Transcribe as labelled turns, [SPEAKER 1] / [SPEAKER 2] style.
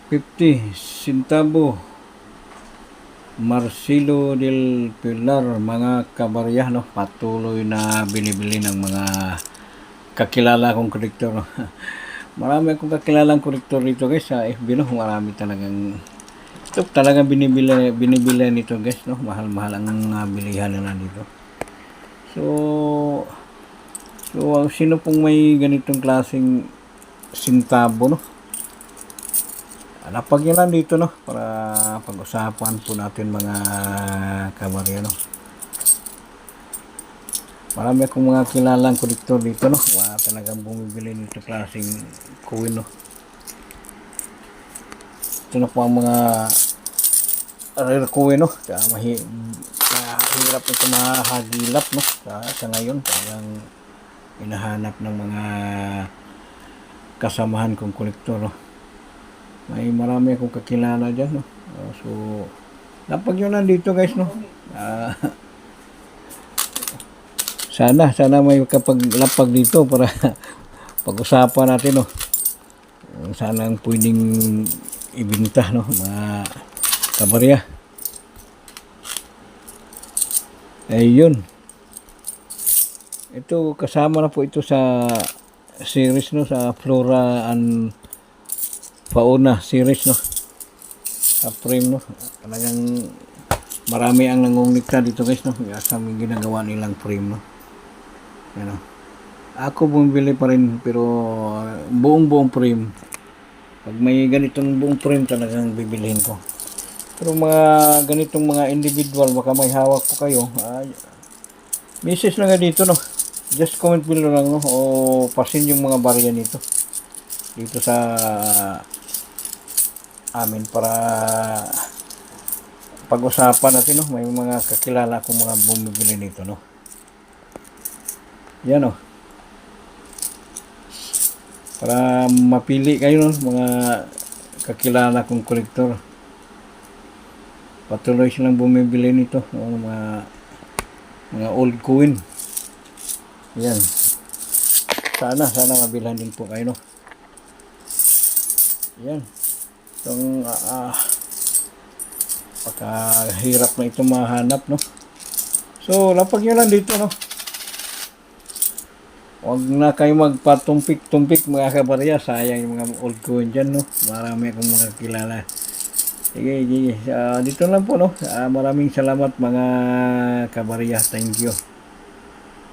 [SPEAKER 1] 50 centavo. Marcelo del Pilar, mga kabarya, no? Patuloy na binibili ng mga kakilala kong kolektor, no? Marami akong kakilalang kolektor dito, guys, sa FB, no? Marami talagang ito talagang binibili nito, guys, no? Mahal-mahal ang bilihan nila dito. So sino pong may ganitong klaseng sintabo, no? Napag nyo lang dito, no? Para pag-usapan po natin, mga kabarya, no? Marami akong mga kilalang kolektor dito, no? Wala talagang bumibili nito klaseng coin, no? Ito na po ang mga rare coin, no? Kaya mahirap ito mahagilap, no? Sa ngayon, talagang hinahanap ng mga kasamahan kong kolektor, no? May marami akong kakilala dyan, no? So, napag yun nandito, guys, no? Sana may kapaglapag dito para pag-usapan natin, no? Sana ang pwedeng ibinta, no? Mga kabarya. Ayun. Ito, kasama na po ito sa series, no? Sa Flora and Fauna series, no? Sa frame, no? Talagang marami ang nangungulikta dito, guys, no? Sa ginagawa nilang frame, no? Ano? Ako bumibili pa rin, pero buong frame. Pag may ganitong buong frame, talagang bibilihin ko. Pero mga ganitong mga individual, baka may hawak po kayo, message na nga dito, no? Just comment below lang, no? O pasin yung mga barya nito dito sa amin para pag-usapan natin, no? May mga kakilala akong mga bumibili nito, no? Yan, no? Para mapili kayo, no? Mga kakilala kong kolektor. Patuloy silang bumibili nito, no? Mga old coin. Yan. Sana mabilhan din po kayo, no? Yan. Itong pagkahirap na ito mahanap, no? So, lapag nyo lang dito, no? Huwag na kayo magpatumpik-tumpik, mga kabarya. Sayang yung mga old coin dyan, no? Marami akong mga kilala. Sige. Dito lang po, no? Maraming salamat, mga kabarya. Thank you.